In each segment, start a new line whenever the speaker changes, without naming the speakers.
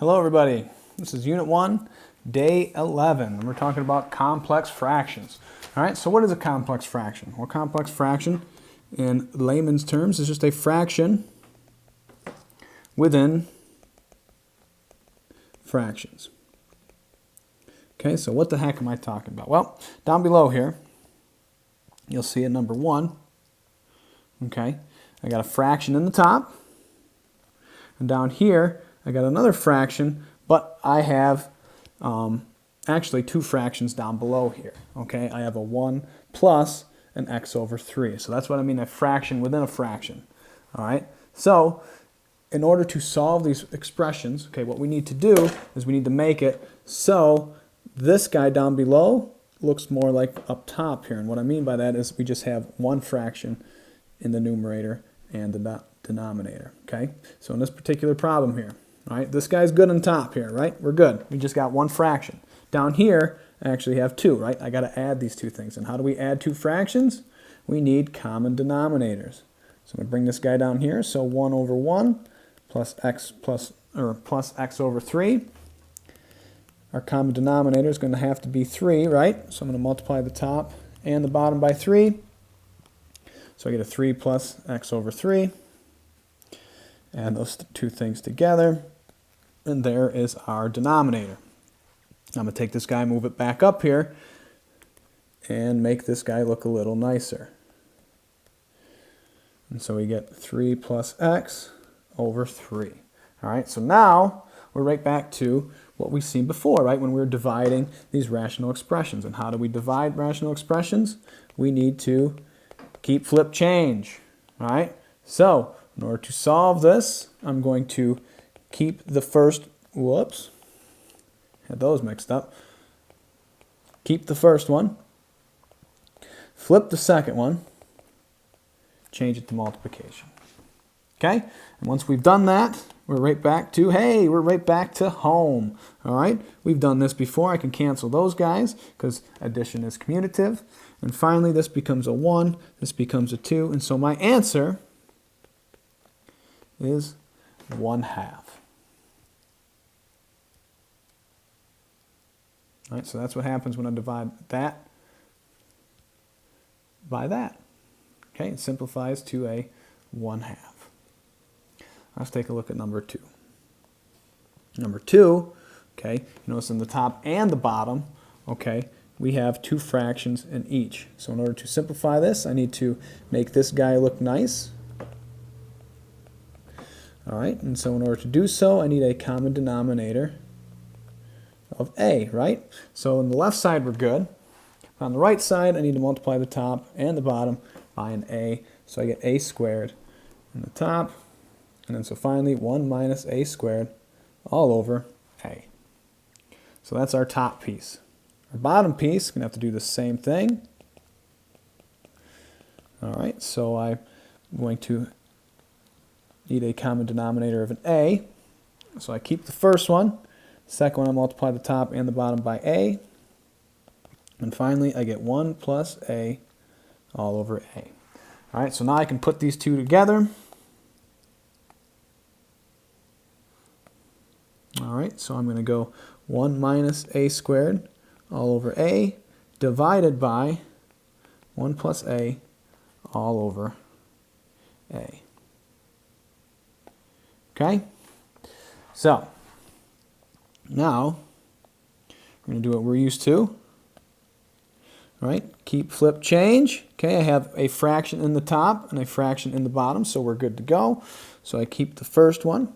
Hello everybody, this is Unit 1, Day 11, and we're talking about complex fractions. Alright, so what is a complex fraction? Well, complex fraction, in layman's terms, is just a fraction within fractions. Okay, so what the heck am I talking about? Well, down below here, you'll see at number 1, okay, I got a fraction in the top, and down here, I got another fraction, but I have actually two fractions down below here. Okay, I have a 1 plus an x over 3. So that's what I mean, a fraction within a fraction. All right, so in order to solve these expressions, okay, what we need to do is we need to make it so this guy down below looks more like up top here. And what I mean by that is we just have one fraction in the numerator and the denominator. Okay, so in this particular problem here, all right, this guy's good on top here, right? We're good. We just got one fraction. Down here, I actually have two, right? I got to add these two things. And how do we add two fractions? We need common denominators. So I'm going to bring this guy down here. So 1 over 1 plus x over 3. Our common denominator is going to have to be 3, right? So I'm going to multiply the top and the bottom by 3. So I get a 3 plus x over 3. Add those two things together, and there is our denominator. I'm going to take this guy, move it back up here, and make this guy look a little nicer. And so we get 3 plus x over 3. All right, so now we're right back to what we've seen before, right, when we were dividing these rational expressions. And how do we divide rational expressions? We need to keep flip change. All right, so in order to solve this, I'm going to keep the first, whoops, had those mixed up. Keep the first one, flip the second one, change it to multiplication. Okay, and once we've done that, we're right back to, hey, we're right back to home. All right, we've done this before. I can cancel those guys because addition is commutative. And finally, this becomes a 1, this becomes a 2, and so my answer is 1/2. All right, so that's what happens when I divide that by that. Okay, it simplifies to a 1/2. Let's take a look at number 2. Number 2, okay, you notice in the top and the bottom, okay, we have two fractions in each. So in order to simplify this, I need to make this guy look nice. All right, and so in order to do so, I need a common denominator of a, right? So on the left side, we're good. On the right side, I need to multiply the top and the bottom by an a. So I get a squared in the top. And then so finally, 1 minus a squared all over a. So that's our top piece. Our bottom piece is going to have to do the same thing. All right, so I'm going to need a common denominator of an a. So I keep the first one. Second one, I multiply the top and the bottom by a. And finally, I get 1 plus a all over a. All right, so now I can put these two together. All right, so I'm going to go 1 minus a squared all over a divided by 1 plus a all over a. Okay, so now we're going to do what we're used to. All right, keep flip change. Okay, I have a fraction in the top and a fraction in the bottom, so we're good to go. So I keep the first one,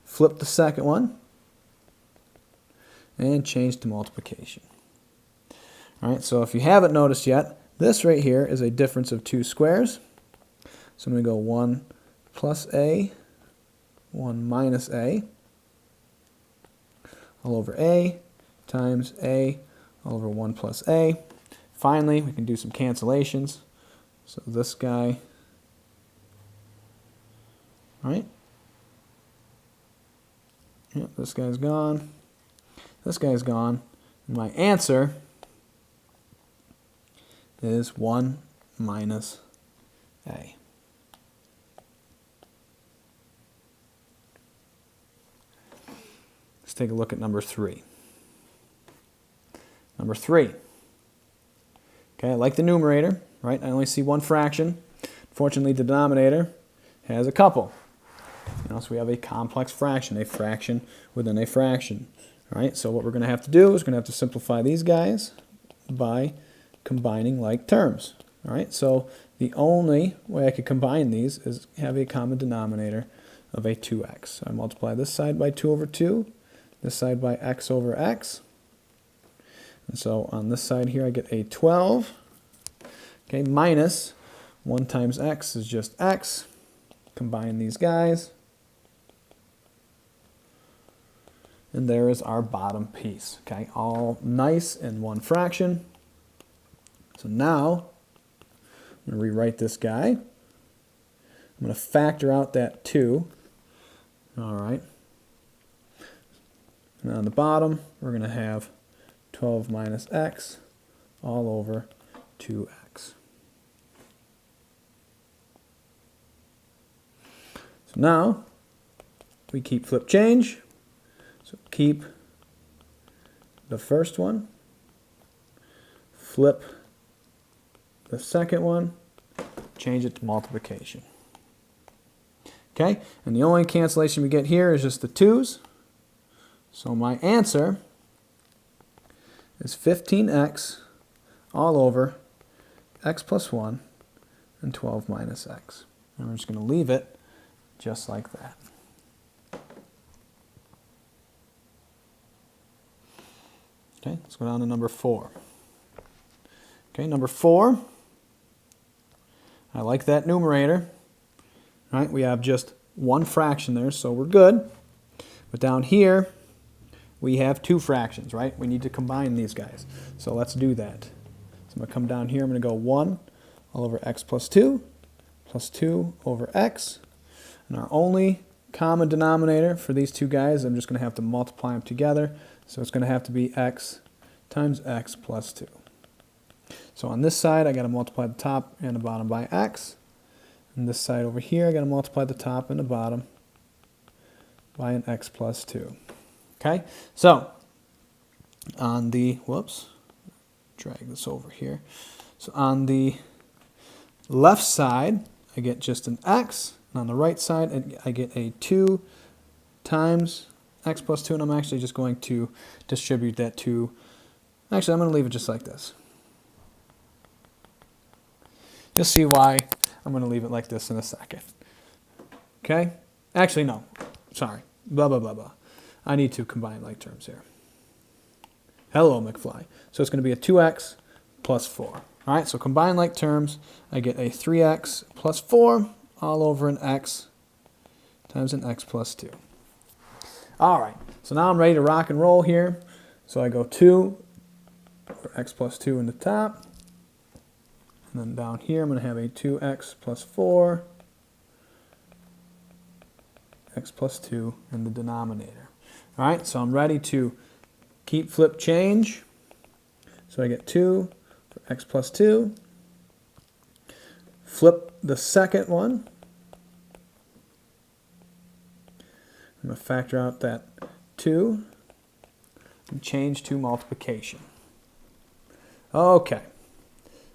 flip the second one, and change to multiplication. All right, so if you haven't noticed yet, this right here is a difference of two squares. So I'm going to go 1 plus a, 1 minus a, all over a, times a, all over 1 plus a. Finally, we can do some cancellations. So this guy, all right, yep, this guy's gone, this guy's gone. And my answer is 1 minus a. take a look at number 3. Number 3. Okay, I like the numerator, right? I only see one fraction. Fortunately, the denominator has a couple. So we have a complex fraction, a fraction within a fraction. All right, so what we're going to have to do is we're going to have to simplify these guys by combining like terms. All right, so the only way I could combine these is have a common denominator of a 2x. So I multiply this side by 2 over 2, this side by x over x. And so on this side here I get a 12, okay, minus 1 times x is just x. Combine these guys. And there is our bottom piece, okay, all nice in one fraction. So now I'm going to rewrite this guy. I'm going to factor out that 2. All right. And on the bottom, we're going to have 12 minus x all over 2x. So now we keep flip change. So keep the first one, flip the second one, change it to multiplication. Okay, and the only cancellation we get here is just the 2's. So my answer is 15x all over x plus 1 and 12 minus x. And we're just going to leave it just like that. Okay, let's go down to number 4. Okay, number 4. I like that numerator. All right, we have just one fraction there, so we're good. But down here, we have 2 fractions, right? We need to combine these guys. So let's do that. So I'm going to come down here. I'm going to go 1 all over x plus 2 over x. And our only common denominator for these 2 guys, I'm just going to have to multiply them together. So it's going to have to be x times x plus 2. So on this side, I got to multiply the top and the bottom by x. And this side over here, I got to multiply the top and the bottom by an x plus 2. Okay, so on the, drag this over here. So on the left side, I get just an x. And on the right side, I get a 2 times x plus 2, and I'm actually just going to distribute that to, actually I'm going to leave it just like this. You'll see why I'm going to leave it like this in a second. Okay? Actually, no. Sorry. Blah, blah, blah, blah. I need to combine like terms here. Hello, McFly. So it's going to be a 2x plus 4. All right, so combine like terms, I get a 3x plus 4 all over an x times an x plus 2. All right, so now I'm ready to rock and roll here. So I go 2 for x plus 2 in the top. And then down here, I'm going to have a 2x plus 4, x plus 2 in the denominator. All right, so I'm ready to keep flip change. So I get 2 for x plus 2. Flip the second one. I'm going to factor out that 2 and change to multiplication. Okay,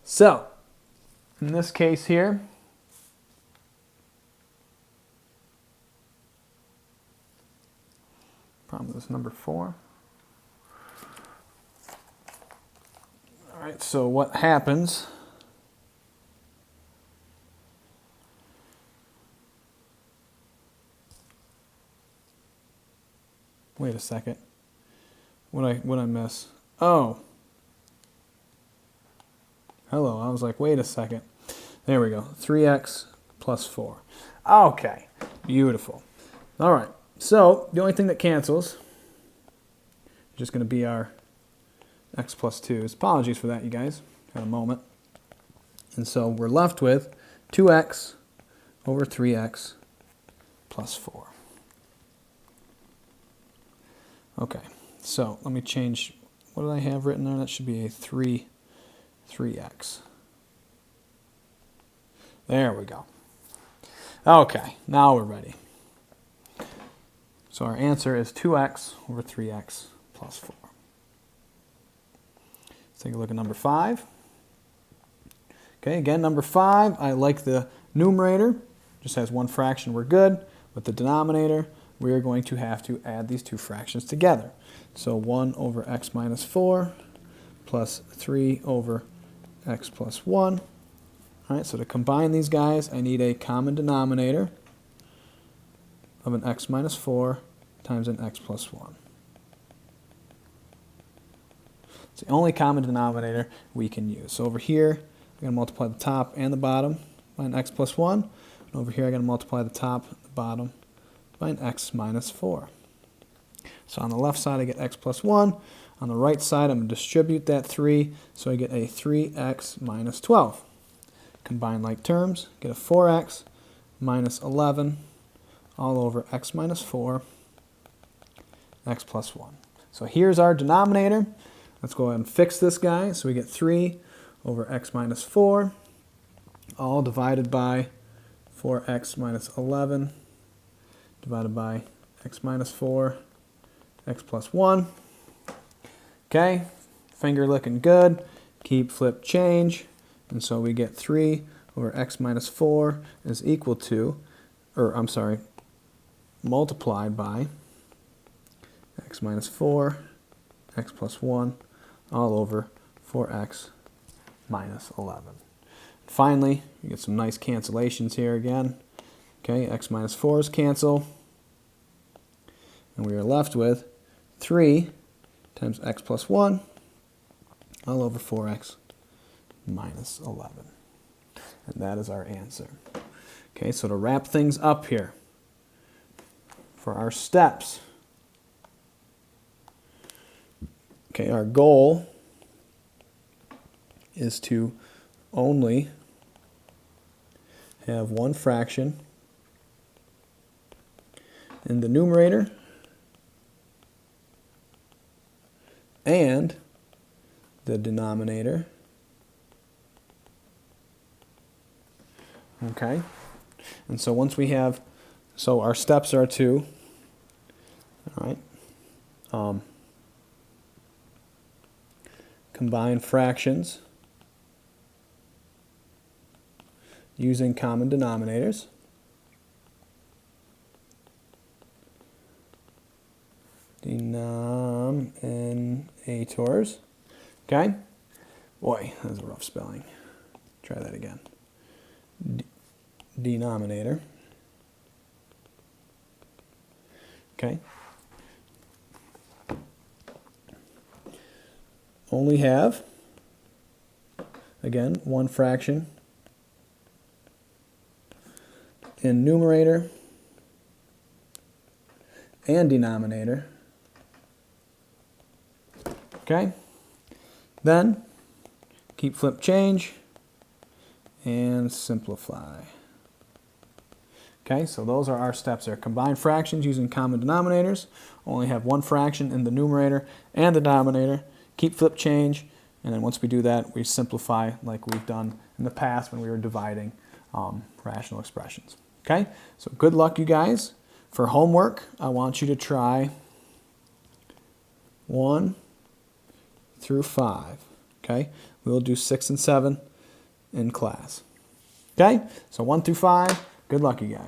so in this case here, problem is number 4. All right, so what happens? Wait a second. What I miss? Oh. Hello, I was like, wait a second. There we go, 3x plus 4. Okay, beautiful. All right, so the only thing that cancels is just going to be our x plus 2's. Apologies for that, you guys. Had a moment. And so we're left with 2x over 3x plus 4. Okay, so let me change. What did I have written there? That should be a 3x. There we go. Okay, now we're ready. So our answer is 2x over 3x plus 4. Let's take a look at number 5. Okay, again, number 5, I like the numerator. Just has one fraction, we're good. With the denominator, we are going to have to add these two fractions together. So 1 over x minus 4 plus 3 over x plus 1. All right, so to combine these guys, I need a common denominator of an x minus 4 times an x plus 1. It's the only common denominator we can use. So over here, I'm going to multiply the top and the bottom by an x plus 1. And over here, I'm going to multiply the top and the bottom by an x minus 4. So on the left side, I get x plus 1. On the right side, I'm going to distribute that 3, so I get a 3x minus 12. Combine like terms, get a 4x minus 11 all over x minus 4, x plus 1. So here's our denominator. Let's go ahead and fix this guy. So we get 3 over x minus 4, all divided by 4x minus 11, divided by x minus 4, x plus 1. Okay, finger looking good. Keep, flip, change. And so we get 3 over x minus 4 is equal to, multiplied by x minus 4, x plus 1, all over 4x minus 11. Finally, you get some nice cancellations here again. Okay, x minus 4's cancel. And we are left with 3 times x plus 1 all over 4x minus 11. And that is our answer. Okay, so to wrap things up here, for our steps, okay, our goal is to only have one fraction in the numerator and the denominator. Okay, and so once we have, so our steps are to, all right, combine fractions using common denominators. Denominators. Okay? Boy, that was a rough spelling. Try that again. Denominator. Okay? Only have, again, one fraction in numerator and denominator. Okay? Then, keep, flip, change, and simplify. Okay, so those are our steps there. Combine fractions using common denominators. Only have one fraction in the numerator and the denominator. Keep, flip, change, and then once we do that, we simplify like we've done in the past when we were dividing rational expressions. Okay, so good luck, you guys. For homework, I want you to try 1 through 5. Okay, we'll do 6 and 7 in class. Okay, so 1 through 5. Good luck, you guys.